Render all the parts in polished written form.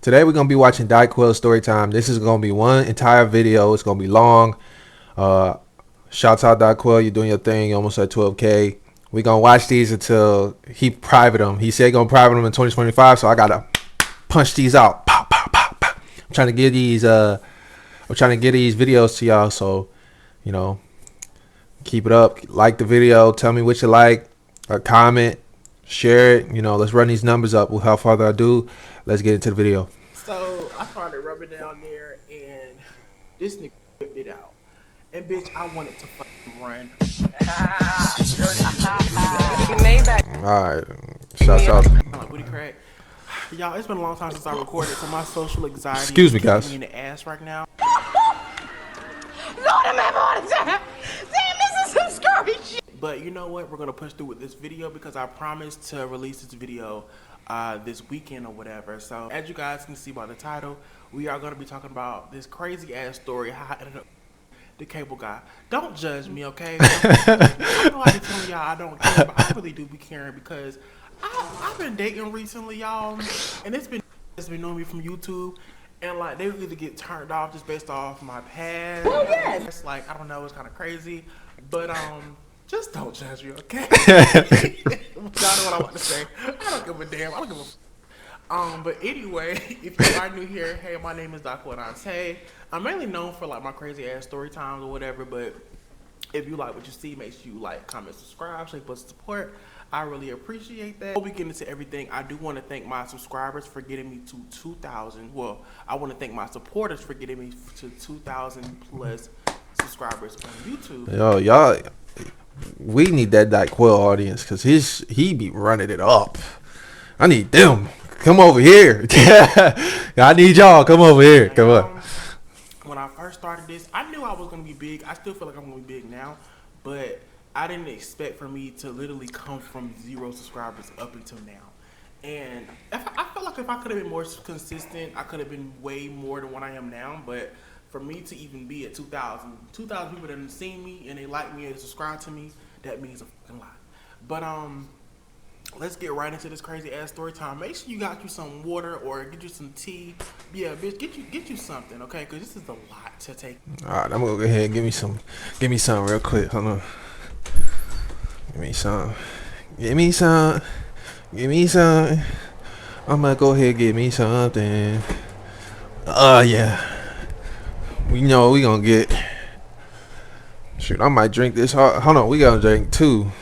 Today we're gonna be watching Daiquil story time. This is gonna be one entire video. It's gonna be long. Shouts out Daiquil, you're doing your thing. You're almost at 12K. We're gonna watch these until he private them. He said gonna private them in 2025, so I gotta punch these out. Pow, pow, pow, pow. I'm trying to get these videos to y'all, so you know, keep it up. Like the video, tell me what you like, comment, share it. You know, let's run these numbers up. Without further ado, let's get into the video. So I started rubbing down there, and this nigga whipped it out. And bitch, I wanted to fucking run. Alright, shouts out. Like booty crack. Y'all, it's been a long time since I recorded, so my social anxiety Excuse me, is guys. kicking me in the ass right now. Damn, this is some scary shit. But you know what? We're gonna push through with this video because I promised to release this video this weekend or whatever. So as you guys can see by the title, we are gonna be talking about this crazy ass story, how I ended up the cable guy. Don't judge me, okay? I know I be telling y'all I don't care, but I really do be caring because I've been dating recently, y'all, and it's been knowing me from YouTube, and like they either get turned off just based off my past. Oh yes. It's like, I don't know, it's kind of crazy, but just don't judge me, okay? Y'all know what I want to say. I don't give a damn. I don't give a. But anyway, if you are new here, hey, my name is JIGJTT. I'm mainly known for like my crazy ass story times or whatever, but if you like what you see, make sure you like, comment, subscribe, show us support. I really appreciate that. Before we get into everything, I do want to thank my subscribers for getting me to 2,000. Well, I want to thank my supporters for getting me to 2,000 plus subscribers on YouTube. Yo, y'all, we need that Daiquil audience because he be running it up. I need them. Come over here. I need y'all. Come over here. Come on. When I first started this, I knew I was going to be big. I still feel like I'm going to be big now, but I didn't expect for me to literally come from 0 subscribers up until now. And I felt like if I could have been more consistent, I could have been way more than what I am now. But for me to even be at 2,000 people that have seen me and they like me and subscribe to me, that means a fucking lot. But let's get right into this crazy ass story time. Make sure you got you some water or get you some tea. Yeah, bitch, get you something, okay? Because this is a lot to take. All right, I'm gonna go ahead and give me some real quick. Hold on. Give me some. I'm gonna go ahead and give me something. Yeah. We know we gonna get. Shoot, I might drink this. Hold on, we gotta drink 2.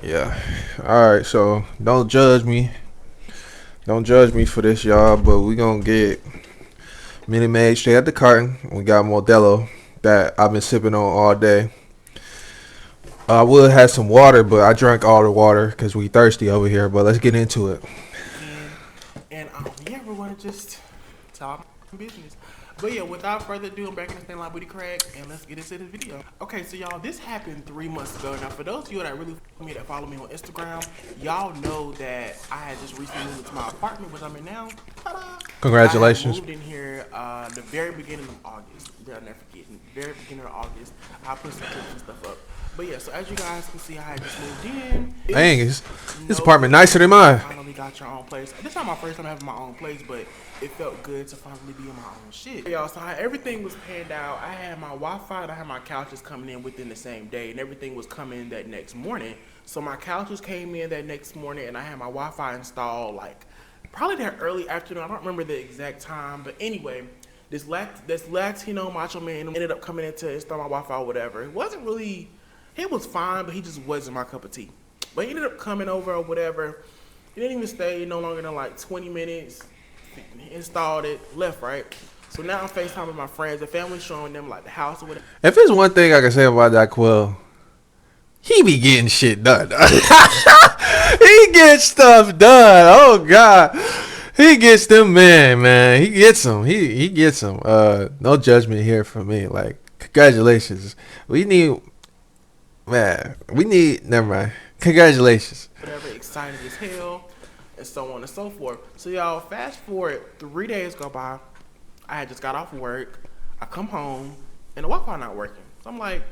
Yeah. Alright, so don't judge me. Don't judge me for this, y'all. But we gonna get Minute Maid straight at the carton. We got Modelo that I've been sipping on all day. I would have some water, but I drank all the water because we thirsty over here. But let's get into it. And yeah, we're gonna just talk business. But yeah, without further ado, I'm back in this thing like booty crack, and let's get into this video. Okay, so y'all, this happened 3 months ago. Now, for those of you that really that follow me on Instagram, y'all know that I had just recently moved into my apartment, which I'm in now. Ta-da! Congratulations. I moved in here the very beginning of August. I'll never forget. The very beginning of August, I put some pictures and stuff up. But yeah, so as you guys can see, I had just moved in. Dang, this apartment nicer than mine. Finally got your own place. This is not my first time having my own place, but it felt good to finally be in my own shit. Y'all, so everything was panned out. I had my Wi-Fi and I had my couches coming in within the same day, and everything was coming that next morning. So my couches came in that next morning, and I had my Wi-Fi installed like probably that early afternoon. I don't remember the exact time, but anyway, this Latino macho man ended up coming in to install my Wi-Fi or whatever. It wasn't really. He was fine, but he just wasn't my cup of tea. But he ended up coming over or whatever. He didn't even stay no longer than like 20 minutes. He installed it, left, right? So now I'm FaceTiming with my friends and family, showing them like the house or whatever. If there's one thing I can say about Daiquil, he be getting shit done. He gets stuff done. Oh God, he gets them man. He gets them. He gets them. No judgment here from me. Like, congratulations. Never mind. Congratulations. Whatever, excited as hell, and so on and so forth. So y'all, fast forward 3 days go by. I had just got off work. I come home, and the Wi-Fi not working. So I'm like,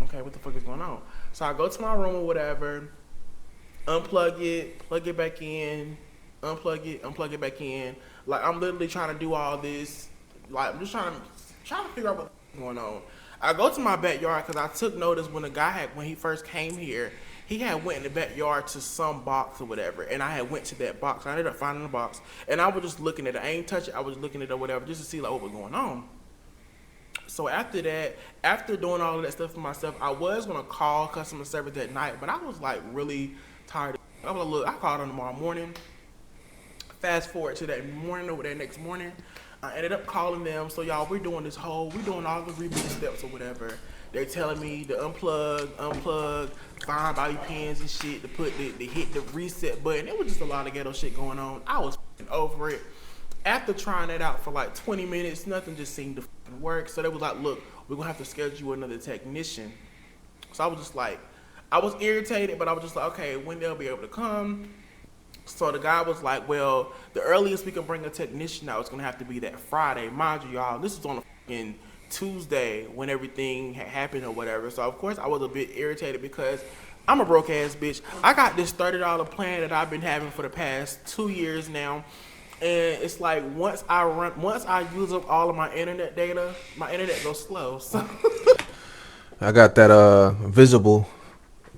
okay, what the fuck is going on? So I go to my room or whatever, unplug it, plug it back in, unplug it back in. Like I'm literally trying to do all this. Like I'm just trying to figure out what's going on. I go to my backyard because I took notice when the guy when he first came here, he had went in the backyard to some box or whatever, and I had went to that box. I ended up finding the box, and I was just looking at it. I ain't touch it. I was looking at it or whatever just to see like what was going on. So after that, after doing all of that stuff for myself, I was gonna call customer service that night, but I was like really tired. I was like, look, I called on tomorrow morning. Fast forward to that morning or that next morning, I ended up calling them. So y'all, we're doing all the reboot steps or whatever. They're telling me to unplug, find bobby pins and shit to put to hit the reset button. It was just a lot of ghetto shit going on. I was over it. After trying that out for like 20 minutes, nothing just seemed to work. So they was like, look, we're gonna have to schedule another technician. So I was just like, I was irritated, but I was just like, okay, when they'll be able to come. So the guy was like, well, the earliest we can bring a technician out is going to have to be that Friday. Mind you, y'all, this is on a fucking Tuesday when everything had happened or whatever. So, of course, I was a bit irritated because I'm a broke-ass bitch. I got this $30 plan that I've been having for the past 2 years now. And it's like once I use up all of my internet data, my internet goes slow. So I got that visible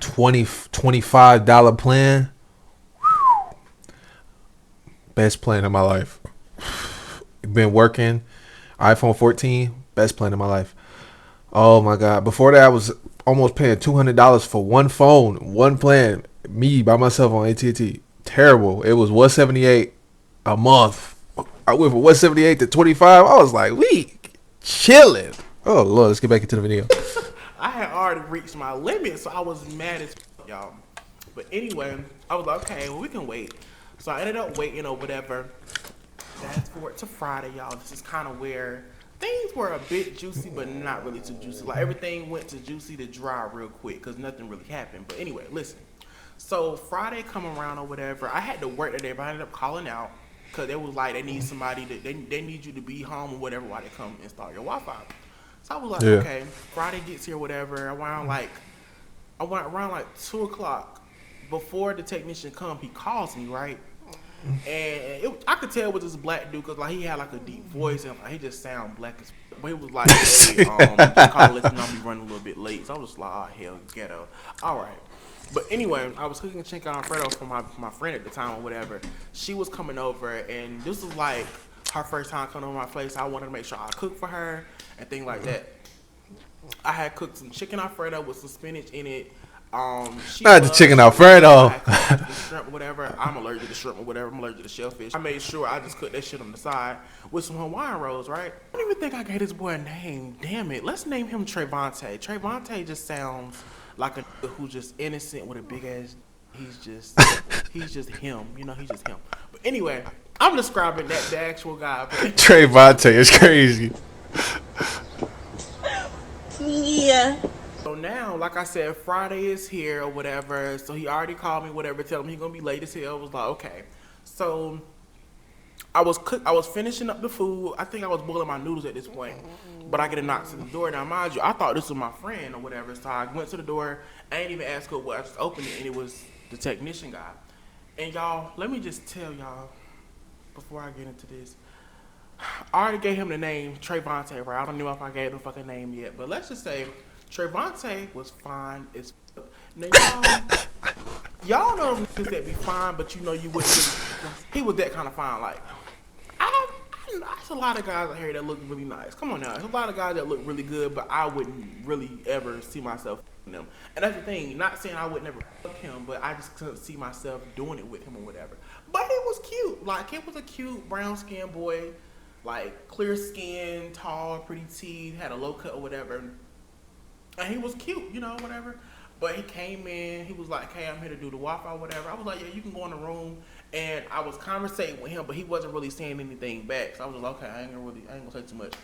$25 plan. Best plan of my life. Been working. iPhone 14, best plan of my life. Oh my God. Before that, I was almost paying $200 for one phone, one plan. Me by myself on AT&T. Terrible. It was $178 a month. I went from $178 to $25. I was like, we chilling. Oh Lord, let's get back into the video. I had already reached my limit, so I was mad as y'all. But anyway, I was like, okay, well, we can wait. So I ended up waiting or whatever. Fast forward to Friday, y'all. This is kind of where things were a bit juicy, but not really too juicy. Like everything went to juicy to dry real quick because nothing really happened. But anyway, listen. So Friday come around or whatever. I had to work today, but I ended up calling out because they was like, they need somebody they need you to be home or whatever while they come install your Wi-Fi. So I was like, okay. Friday gets here, whatever. Around like 2 o'clock. Before the technician come, he calls me, right? And I could tell it was this black dude because like he had like a deep voice and like, he just sound black as. But he was like, hey, just call to let you know I'll be running a little bit late. So I was just like, oh hell, ghetto. All right. But anyway, I was cooking chicken Alfredo for my friend at the time or whatever. She was coming over and this was like her first time coming over my place. I wanted to make sure I cooked for her and things like that. I had cooked some chicken Alfredo with some spinach in it. Not the chicken Alfredo. Shrimp or whatever. I'm allergic to shrimp or whatever. I'm allergic to shellfish. I made sure I just cooked that shit on the side with some Hawaiian rolls, right? I don't even think I gave this boy a name. Damn it. Let's name him Trayvonte. Trayvonte just sounds like a nigga who's just innocent with a big ass. He's just him. You know, he's just him. But anyway, I'm describing the actual guy. Trayvonte is crazy. Yeah. So now, like I said, Friday is here or whatever. So he already called me, whatever, tell him he's gonna be late as hell. I was like, okay. So I was finishing up the food. I think I was boiling my noodles at this point. But I get a knock to the door. Now, mind you, I thought this was my friend or whatever. So I went to the door. I ain't even asked her what. I just opened it, and it was the technician guy. And y'all, let me just tell y'all before I get into this. I already gave him the name Trayvonte, right? I don't know if I gave the fucking name yet, but let's just say Trayvonte was fine as fuck. Now y'all know them niggas that be fine, but you know you wouldn't really, he was that kind of fine. Like, there's a lot of guys out here that look really nice. Come on now. There's a lot of guys that look really good, but I wouldn't really ever see myself in them. And that's the thing. Not saying I would never fuck him, but I just couldn't see myself doing it with him or whatever. But it was cute. Like, it was a cute brown-skinned boy. Like, clear skin, tall, pretty teeth, had a low cut or whatever. And he was cute, you know, whatever. But he came in, he was like, hey, I'm here to do the Wi-Fi, whatever. I was like, yeah, you can go in the room. And I was conversating with him, but he wasn't really saying anything back. So I was like, okay, I ain't gonna say too much.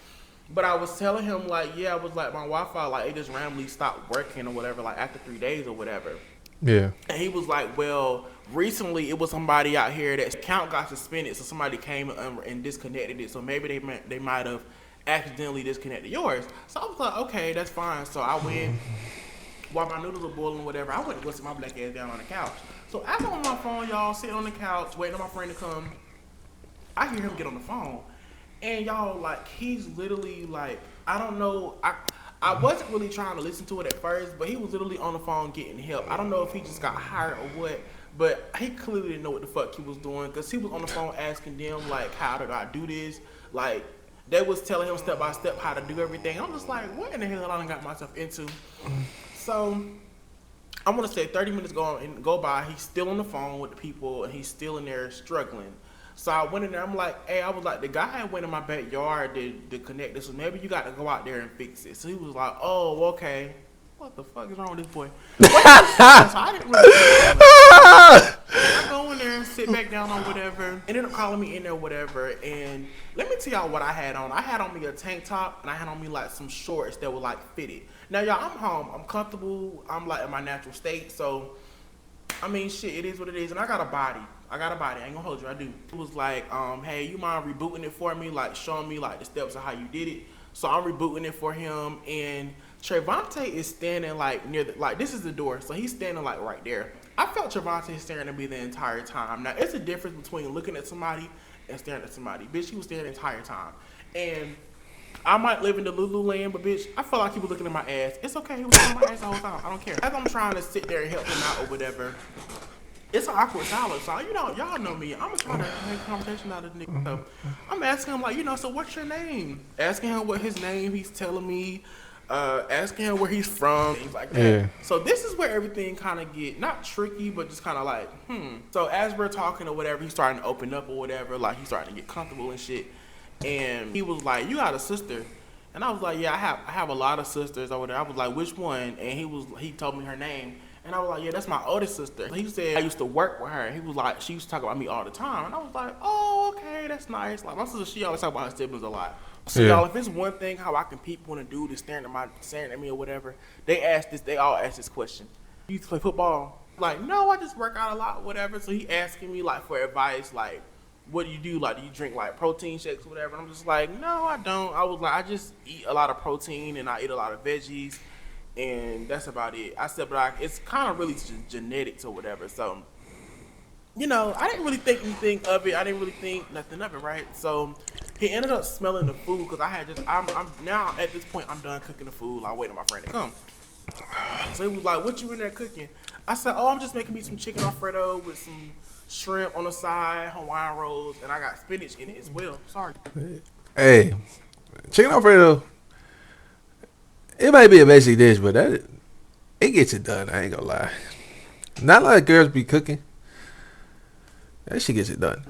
But I was telling him, like, yeah, I was like, my Wi-Fi, like, it just randomly stopped working or whatever, like, after 3 days or whatever. Yeah. And he was like, well, recently it was somebody out here that account got suspended, so somebody came and disconnected it. So maybe they might have accidentally disconnected yours. So I was like, okay, that's fine. So I went, while my noodles were boiling, whatever, I went to go sit my black ass down on the couch. So as I'm on my phone, y'all, sitting on the couch, waiting on my friend to come, I hear him get on the phone, and y'all, like, he's literally like, I don't know, I wasn't really trying to listen to it at first, but he was literally on the phone getting help. I don't know if he just got hired or what, but he clearly didn't know what the fuck he was doing, because he was on the phone asking them, like, how did I do this? Like, they was telling him step by step how to do everything. I'm just like, what in the hell I done got myself into? So I want to say 30 minutes go by. He's still on the phone with the people, and he's still in there struggling. So I went in there. I'm like, hey, I was like, the guy had went in my backyard to connect this, so maybe you got to go out there and fix it. So he was like, oh, okay. What the fuck is wrong with this boy? So I didn't really. I go in there and sit back down on whatever, ended up calling me in there, whatever. And let me tell y'all what I had on. I had on me a tank top, and I had on me like some shorts that were like fitted. Now y'all, I'm home. I'm comfortable. I'm like in my natural state. So, I mean, shit, it is what it is. And I got a body. I ain't gonna hold you. I do. It was like, hey, you mind rebooting it for me? Like showing me like the steps of how you did it. So I'm rebooting it for him, and Trevante is standing like near the, like this is the door, so he's standing like right there. I felt Trevante staring at me the entire time. Now it's a difference between looking at somebody and staring at somebody. Bitch, he was staring the entire time. And I might live in the Lulu land, but bitch, I felt like he was looking at my ass. It's okay, he was looking at my ass the whole time. I don't care. As I'm trying to sit there and help him out or whatever, it's an awkward silence. So, you know, y'all know me. I'm trying to make conversation out of the nigga. So I'm asking him, like, you know, so what's your name? Asking him what his name, he's telling me. Asking him where he's from, things like that. Yeah. So this is where everything kind of get, not tricky, but just kind of like, So as we're talking or whatever, he's starting to open up or whatever. Like, he's starting to get comfortable and shit. And he was like, you got a sister? And I was like, yeah, I have a lot of sisters over there. I was like, which one? And he told me her name. And I was like, yeah, that's my oldest sister. He said I used to work with her. And he was like, she used to talk about me all the time. And I was like, oh, okay, that's nice. Like, my sister, she always talk about her siblings a lot. So y'all, if it's one thing how I can peep when a dude is staring at me or whatever, they all ask this question. You used to play football? Like, no, I just work out a lot, whatever. So he asking me like for advice, like, what do you do? Like, do you drink like protein shakes or whatever? And I'm just like, no, I don't. I was like, I just eat a lot of protein and I eat a lot of veggies, and that's about it. I said, but it's kind of really genetics or whatever. So, you know, I didn't really think anything of it. I didn't really think nothing of it, right? So he ended up smelling the food because I'm now at this point I'm done cooking the food. I wait on my friend to come. So he was like, "What you in there cooking?" I said, "Oh, I'm just making me some chicken Alfredo with some shrimp on the side, Hawaiian rolls, and I got spinach in it as well." Sorry. Hey, chicken Alfredo. It might be a basic dish, but it gets it done. I ain't gonna lie. Not like girls be cooking. That shit gets it done.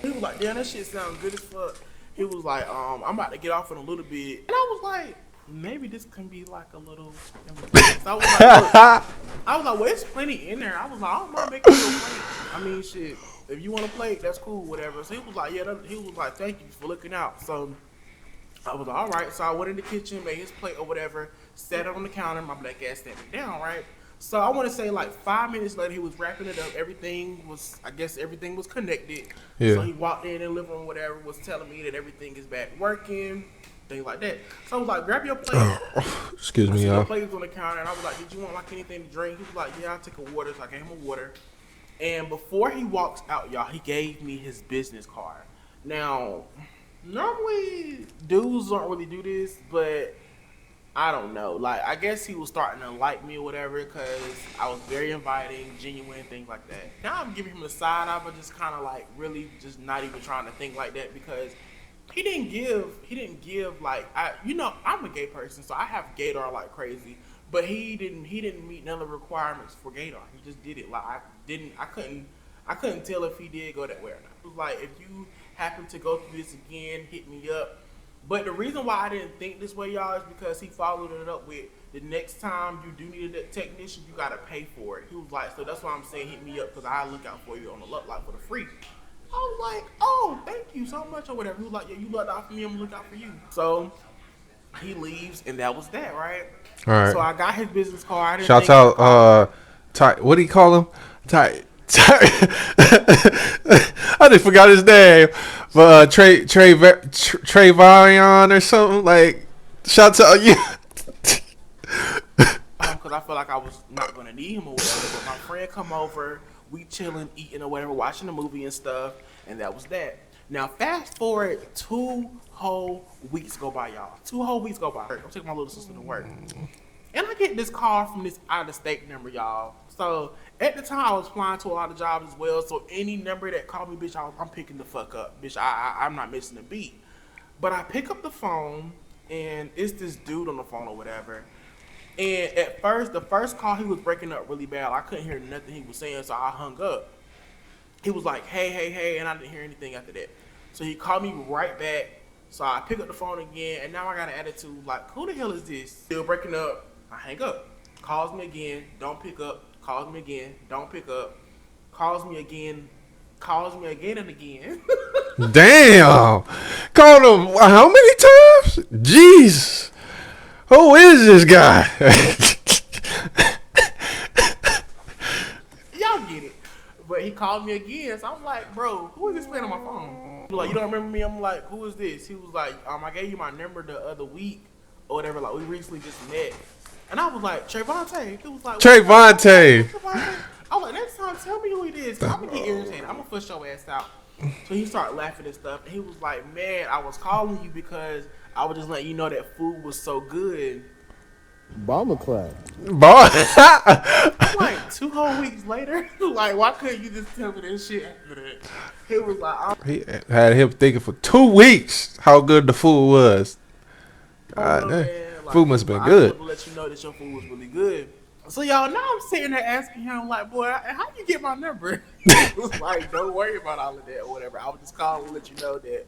He was like, "Damn, that shit sounds good as fuck." He was like, "I'm about to get off in a little bit," and I was like, "Maybe this can be like a little." So I was like, "Well, it's plenty in there." I was like, "I don't mind making you a plate. I mean, shit, if you want a plate, that's cool, whatever." So he was like, "Yeah," he was like, "Thank you for looking out." So I was like, "All right." So I went in the kitchen, made his plate or whatever, set it on the counter. My black ass sat me down, right? So I want to say like 5 minutes later, he was wrapping it up. Everything was connected. Yeah. So he walked in the living room, whatever, was telling me that everything is back working, things like that. So I was like, grab your plate. Excuse me, y'all. The plate was on the counter, and I was like, did you want like anything to drink? He was like, yeah, I'll take a water. So I gave him a water. And before he walks out, y'all, he gave me his business card. Now, normally dudes don't really do this, but I don't know. Like, I guess he was starting to like me or whatever because I was very inviting, genuine, things like that. Now I'm giving him the side eye, but just kind of like really just not even trying to think like that because he didn't give like, I'm a gay person, so I have gaydar like crazy, but he didn't meet none of the requirements for gaydar. He just did it. Like, I couldn't tell if he did go that way or not. It was like, if you happen to go through this again, hit me up. But the reason why I didn't think this way, y'all, is because he followed it up with, the next time you do need a technician, you got to pay for it. He was like, so that's why I'm saying hit me up because I'll look out for you on the look like for the free. I was like, oh, thank you so much or whatever. He was like, yeah, you looked out for me, I'm going to look out for you. So he leaves, and that was that, right? All right. So I got his business card. Shouts out, what do you call him? I just forgot his name, but Trayvon or something. Like, shouts out you. Because I felt like I was not gonna need him or whatever. But my friend come over, we chilling, eating or whatever, watching a movie and stuff, and that was that. Now, fast forward 2 whole weeks go by, y'all. 2 whole weeks go by. I'm taking my little sister to work. And I get this call from this out-of-state number, y'all. So, at the time, I was applying to a lot of jobs as well. So, any number that called me, bitch, I'm picking the fuck up. Bitch, I'm not missing a beat. But I pick up the phone, and it's this dude on the phone or whatever. And at first, the first call, he was breaking up really bad. I couldn't hear nothing he was saying, so I hung up. He was like, hey, and I didn't hear anything after that. So he called me right back. So I pick up the phone again, and now I got an attitude like, who the hell is this? Still breaking up. I hang up. Calls me again, don't pick up. Calls me again, don't pick up. Calls me again and again. Damn. Called him how many times? Jeez. Who is this guy? Y'all get it. But he called me again, so I'm like, bro, who is this man on my phone? He was like, you don't remember me? I'm like, who is this? He was like, I gave you my number the other week or whatever. Like, we recently just met. And I was like, Trayvonte. He was like, Trayvonte. I was like, next time, tell me who it is. I'm gonna get irritated. I'm gonna push your ass out. So he started laughing and stuff. And he was like, man, I was calling you because I was just letting you know that food was so good. Bomber clap. Like 2 whole weeks later, like why couldn't you just tell me this shit after that? He was like, he had him thinking for 2 weeks how good the food was. God damn. Like, food must have been good. I wanted to let you know that your food was really good. So y'all, now I'm sitting there asking him like, boy, how you get my number? He was like, don't worry about all of that or whatever. I was just calling to let you know that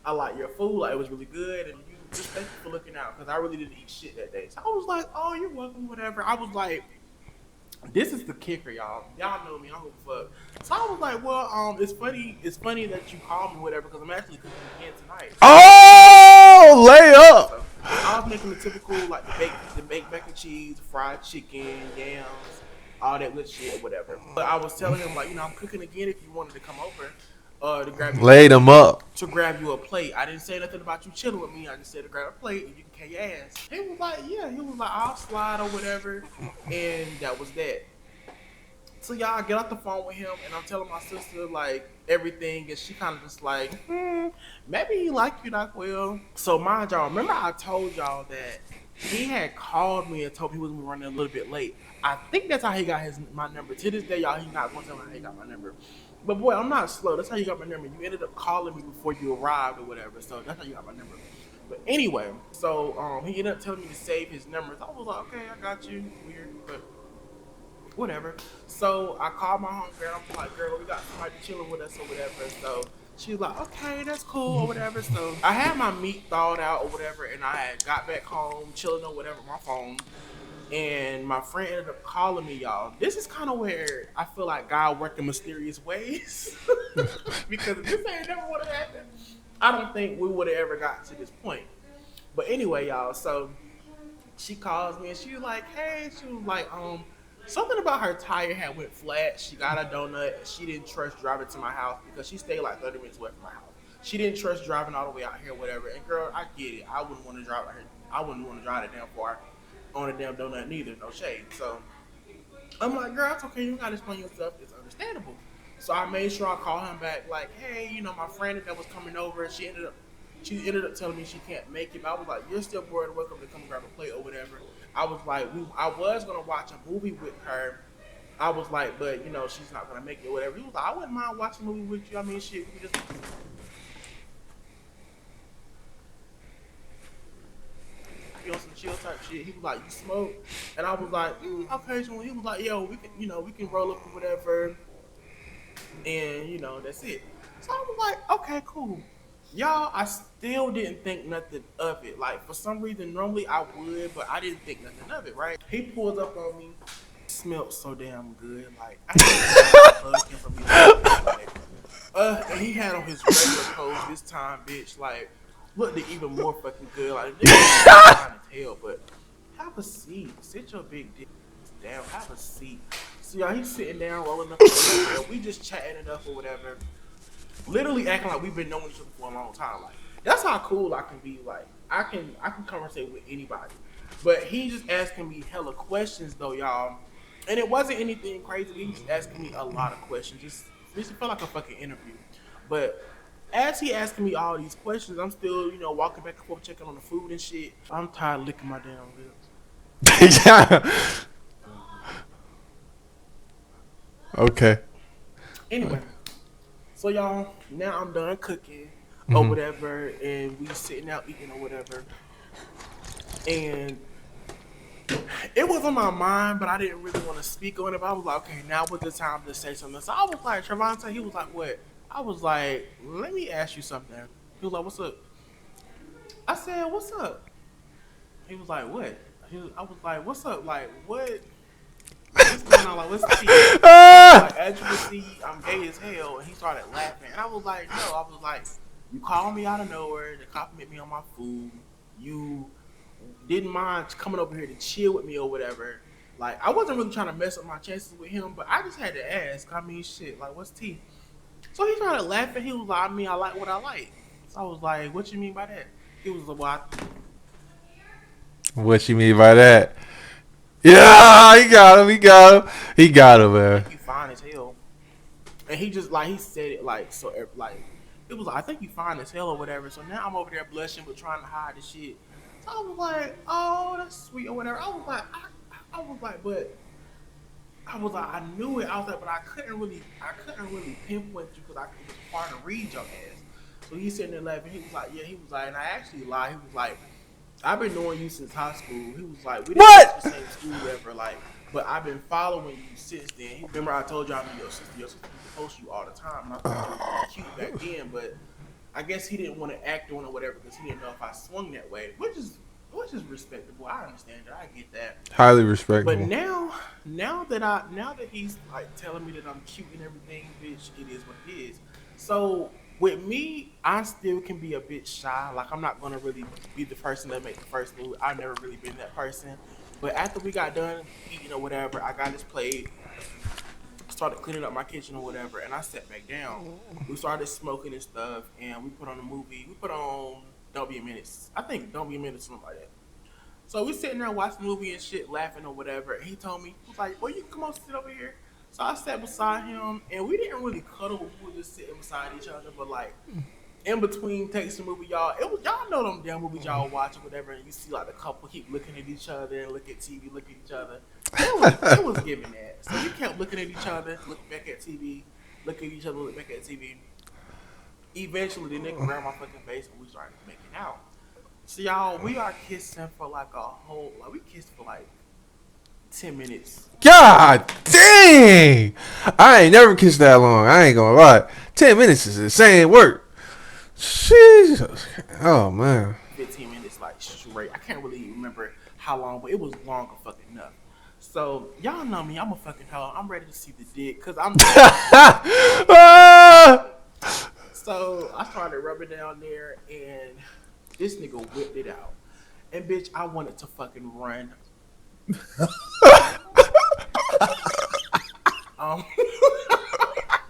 I like your food. Like it was really good, and you just thank you for looking out because I really didn't eat shit that day. So I was like, oh, you're welcome, whatever. I was like, this is the kicker, y'all. Y'all know me. I don't give a fuck. So I was like, well, it's funny that you called me, whatever, because I'm actually cooking again tonight. Oh, lay up. So I was making the typical like the baked mac and cheese, fried chicken, yams, all that good shit, whatever. But I was telling him like, I'm cooking again if you wanted to come over. To grab you Laid him up. To grab you a plate. I didn't say nothing about you chilling with me. I just said to grab a plate and you can carry your ass. He was like, yeah. He was like, I'll slide or whatever. And that was that. So y'all get off the phone with him and I'm telling my sister like everything and she kind of just like, maybe he like you not well. So mind y'all, remember I told y'all that he had called me and told me he was gonna be running a little bit late. I think that's how he got my number. To this day, y'all, he's not gonna tell me how he got my number. But boy, I'm not slow. That's how you got my number. You ended up calling me before you arrived or whatever. So that's how you got my number. But anyway, so he ended up telling me to save his numbers. I was like, okay, I got you. Weird, but whatever. So I called my homegirl. I'm like, girl, we got somebody chilling with us or whatever. So she was like, okay, that's cool or whatever. So I had my meat thawed out or whatever, and I had got back home, chilling or whatever, my phone. And my friend ended up calling me, y'all. This is kind of where I feel like God worked in mysterious ways. Because if this ain't never would have happened, I don't think we would have ever got to this point. But anyway, y'all, so she calls me and she was like, hey, she was like, something about her tire had went flat. She got a donut. She didn't trust driving to my house because she stayed like 30 minutes away from my house. She didn't trust driving all the way out here, whatever. And girl, I get it. I wouldn't want to drive out here. I wouldn't want to drive that damn far on a damn donut neither, no shade. So I'm like, girl, it's okay, you gotta explain yourself, it's understandable. So I made sure I called him back, like, hey, my friend that was coming over, she ended up telling me she can't make it. But I was like, you're still more than welcome to come grab a plate or whatever. I was like, I was gonna watch a movie with her. I was like, but she's not gonna make it or whatever. He was like, I wouldn't mind watching a movie with you. I mean, shit, we can just on some chill type shit. He was like, you smoke? And I was like, occasionally. He was like, yo, we can roll up or whatever. And, that's it. So I was like, okay, cool. Y'all, I still didn't think nothing of it. Like, for some reason, normally I would, but I didn't think nothing of it, right? He pulls up on me. Smelled so damn good. Like, I had to hug him from me. And he had on his regular clothes this time, bitch. Like, looked even more fucking good. Like, nigga, trying to tell, but have a seat. Sit your big dick down. Have a seat. So y'all, he's sitting down, rolling up, and we just chatting it up or whatever. Literally acting like we've been knowing each other for a long time. Like, that's how cool I can be. Like, I can conversate with anybody. But he just asking me hella questions though, y'all. And it wasn't anything crazy. He was asking me a lot of questions. It felt like a fucking interview. But as he asking me all these questions, I'm still, you know, walking back and forth, checking on the food and shit. I'm tired of licking my damn lips. Yeah. Okay. Anyway, so y'all, now I'm done cooking or Mm-hmm. whatever, and we sitting out eating or whatever. And it was on my mind, but I didn't really want to speak on it. But I was like, okay, now was the time to say something. So I was like, Trevante, he was like, what? I was like, let me ask you something. He was like, what's up? I said, what's up? He was like, what? I was like, what's up? Like, what? What's going on? Like, what's the tea? Ah! Like, as you can see, I'm gay as hell. And he started laughing. And I was like, no. I was like, you called me out of nowhere to compliment me on my food. You didn't mind coming over here to chill with me or whatever. Like, I wasn't really trying to mess up my chances with him, but I just had to ask. I mean, shit, like, what's tea? So he started laughing. He was like, I mean, I like what I like. So I was like, what you mean by that? He was like, well, What you mean by that? Yeah, he got him. He got him. He got him, I man. think you fine as hell. And he just, like, he said it, like, so, like, it was like, I think you fine as hell or whatever. So now I'm over there blushing but trying to hide the shit. So I was like, oh, that's sweet or whatever. I was like, but I was like, I knew it. I was like, but I couldn't really pinpoint you because it was hard to read your ass. So he sitting there laughing. He was like, yeah. He was like, and I actually lied. He was like, I've been knowing you since high school. He was like, we didn't go to the same school ever, like, but I've been following you since then. Remember I told you I knew your sister used to post you all the time, and I thought you were cute back then, but I guess he didn't want to act on it or whatever because he didn't know if I swung that way, which is respectable. I understand that. I get that. Highly respectable. But now that he's like telling me that I'm cute and everything, bitch, it is what it is. So with me, I still can be a bit shy. Like, I'm not gonna really be the person that make the first move. I've never really been that person. But after we got done eating or whatever, I got his plate, started cleaning up my kitchen or whatever, and I sat back down. We started smoking and stuff, and we put on a movie. We put on Don't Be a Menace. I think Don't Be a Menace, something like that. So we sitting there watching the movie and shit, laughing or whatever. And he told me, he was like, well, you can come on, sit over here. So I sat beside him, and we didn't really cuddle. We were just sitting beside each other. But, like, in between takes the movie, y'all, y'all know them damn movies y'all watch or whatever, and you see, like, the couple keep looking at each other and look at TV, look at each other. It was giving that. So we kept looking at each other, look back at TV, look at each other, look back at TV. Eventually, the nigga grabbed my fucking face, and we started making out. So, y'all, we are kissing for, like, we kissed for, like, 10 minutes. God dang! I ain't never kissed that long. I ain't gonna lie. 10 minutes is insane work. Jesus. Oh, man. 15 minutes, like, straight. I can't really remember how long, but it was long or fucking enough. So, y'all know me. I'm a fucking hoe. I'm ready to see the dick, because I'm... So, I started rubbing down there, and this nigga whipped it out. And, bitch, I wanted to fucking run.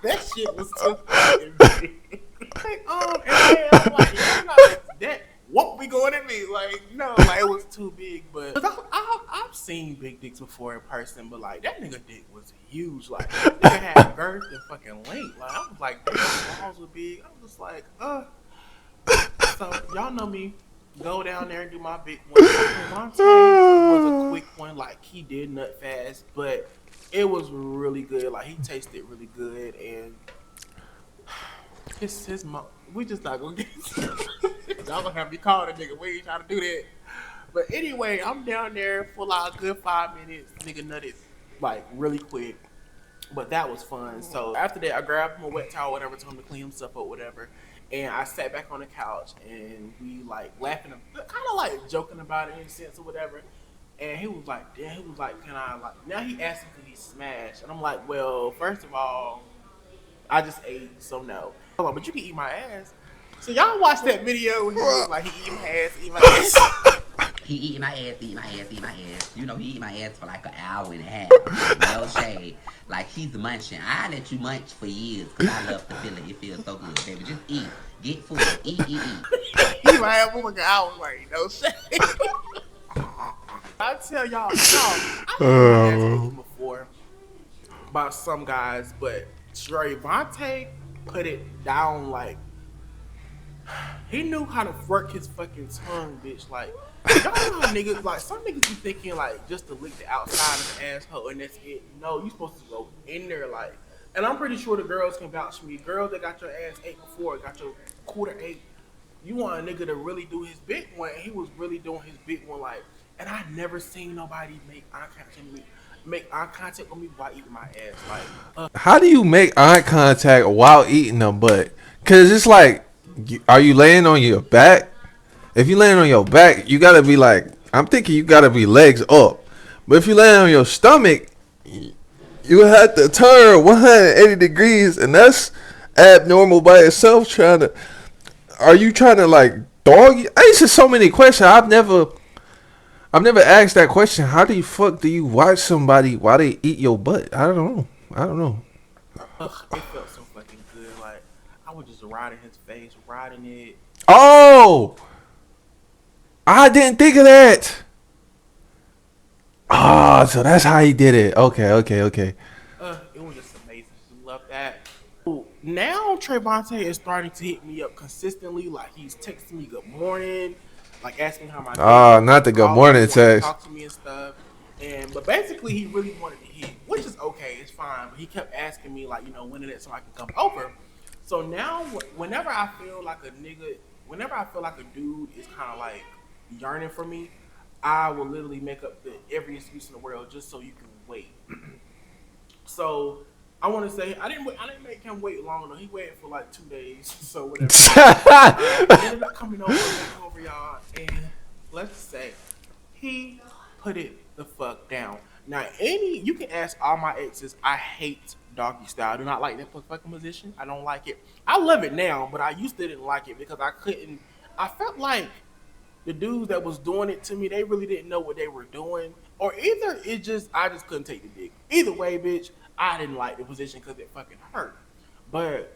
That shit was too fucking big. Like, and then I'm like, yeah, like, that won't be going at me. Like, no, like, it was too big. But I've seen big dicks before in person, but like, that nigga dick was huge. Like, that nigga had girth and fucking length. Like, I was like, damn, his balls were big. I was just like, So y'all know me. Go down there and do my big one. Monte was a quick one. Like, he did nut fast, but it was really good. Like, he tasted really good, and his mom. We just not gonna get. Y'all gonna have me call the nigga. We ain't trying to do that. But anyway, I'm down there for like a good 5 minutes. Nigga nutted like really quick, but that was fun. So after that, I grabbed him a wet towel, whatever, told him to clean himself up, whatever. And I sat back on the couch and we like laughing, kind of like joking about it in a sense or whatever. And he was like, damn, he was like, can I like, now he asked me could he smash. And I'm like, well, first of all, I just ate, so no. Hold on, but you can eat my ass. So y'all watch that video when he was like, he eat my ass. He eat my ass, eat my ass, eat my ass. You know, he eat my ass for like an hour and a half. No shade. Like, he's munching. I let you munch for years because I love the feeling. It feels so good, baby. Just eat. Get full. Eat. He might have for like an hour, like, no shade. I tell y'all, I've been before about some guys, but Trevante put it down like He knew how to work his fucking tongue, bitch. Like, y'all know how niggas, like, some niggas be thinking, like, just to lick the outside of the asshole and that's it. No, you supposed to go in there, like, and I'm pretty sure the girls can vouch for me. Girls that got your ass ate before, got your quarter ate. You want a nigga to really do his big one, and he was really doing his big one, like, and I never seen nobody make eye contact with me while eating my ass. Like, How do you make eye contact while eating them? But cause it's like, are you laying on your back? If you laying on your back, you gotta be like, I'm thinking you gotta be legs up. But if you laying on your stomach, you have to turn 180 degrees, and that's abnormal by itself. Are you trying to like dog? It's just so many questions. I've never asked that question. How the fuck do you watch somebody while they eat your butt? I don't know. it felt so fucking good. Like, I was just riding his face, riding it. Oh, I didn't think of that. Ah, so that's how he did it. Okay. It was just amazing. Just love that. Now Trayvonte is starting to hit me up consistently. Like, he's texting me good morning, like asking how my day Ah, is, not the good calling morning me, wanting to text. talk to me and stuff. But basically, he really wanted to hit, which is okay, it's fine. But he kept asking me, like, when is it so I can come over. So now, whenever I feel like a dude is kind of like yearning for me, I will literally make up every excuse in the world just so you can wait. So I want to say I didn't make him wait long enough. He waited for like 2 days, so whatever. I ended up coming over, y'all, and let's say he put it the fuck down. Now, you can ask all my exes. I hate doggy style. I do not like that fucking position. I don't like it. I love it now, but I used to didn't like it because I couldn't. I felt like the dudes that was doing it to me, they really didn't know what they were doing, or either I just couldn't take the dick. Either way, bitch, I didn't like the position because it fucking hurt. But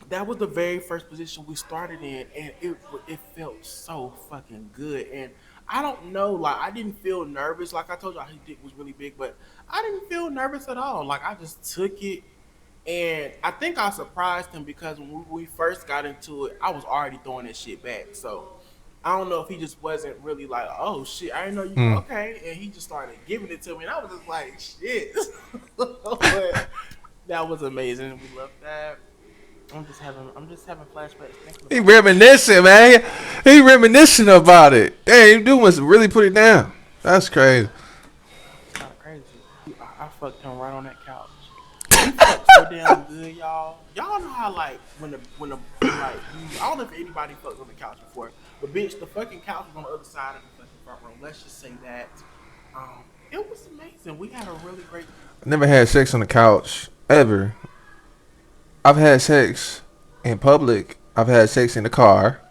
that was the very first position we started in, and it felt so fucking good. And I don't know, like, I didn't feel nervous. Like I told y'all, his dick was really big, but I didn't feel nervous at all. Like, I just took it, and I think I surprised him because when we first got into it, I was already throwing that shit back. So I don't know if he just wasn't really like, oh shit, I didn't know you okay, and he just started giving it to me, and I was just like, shit. But that was amazing. We loved that. I'm just having flashbacks thinking He about reminiscing, man. He reminiscing about it. Damn, you do must really put it down. That's crazy. It's kind of crazy. I fucked him right on that couch. We fucked so damn good, y'all. Y'all know how, like, when I don't know if anybody fucked on the couch before, but bitch, the fucking couch was on the other side of the fucking front room. Let's just say that. It was amazing. We had a really great. I never had sex on the couch ever. I've had sex in public. I've had sex in the car.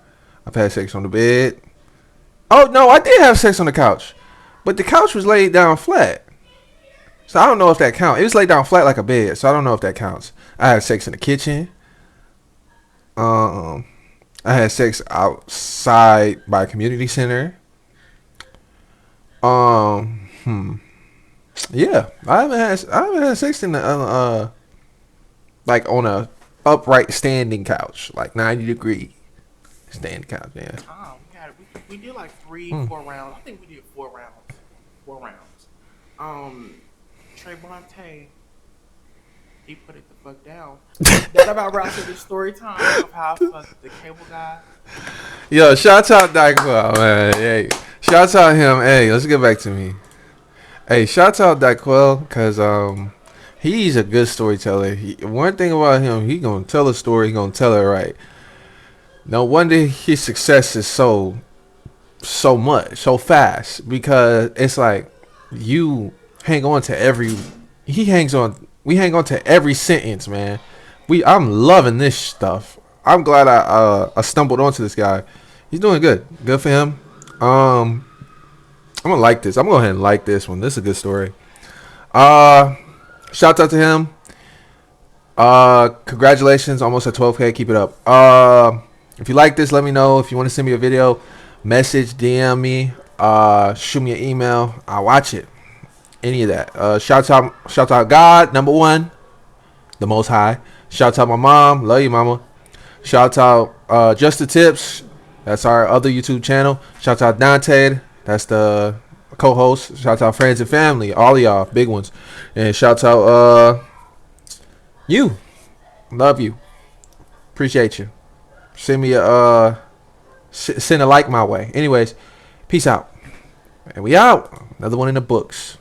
I've had sex on the bed. Oh no, I did have sex on the couch, but the couch was laid down flat. So I don't know if that counts. It was laid down flat like a bed, so I don't know if that counts. I had sex in the kitchen. I had sex outside by a community center. Yeah, I haven't had sex in the like on a upright standing couch, like 90-degree standing couch. Yeah. We did like 4 rounds. I think we did 4 rounds. 4 rounds. Trayvonte, he put it the fuck down. That about wraps up this story time of how I fucked the cable guy. Yo, shout out Daquel, man. Hey, shout out him. Hey, let's get back to me. Hey, shout out Daquel, cause he's a good storyteller. One thing about him, he gonna tell a story. He gonna tell it right. No wonder his success is so much, so fast, because it's like you hang on to every. We hang on to every sentence, man. I'm loving this stuff. I'm glad I stumbled onto this guy. He's doing good. Good for him. I'm gonna like this. I'm gonna go ahead and like this one. This is a good story. Shout out to him. Congratulations, almost at 12K. Keep it up. If you like this, let me know. If you want to send me a video, message, DM me, shoot me an email. I'll watch it. Any of that. Shout out God, #1, the Most High. Shout out my mom. Love you, mama. Shout out Just the Tips. That's our other YouTube channel. Shout out Dante. That's the co-host. Shout out friends and family. All of y'all, big ones. And shout out you. Love you. Appreciate you. Send me a send a like my way. Anyways, peace out. And we out. Another one in the books.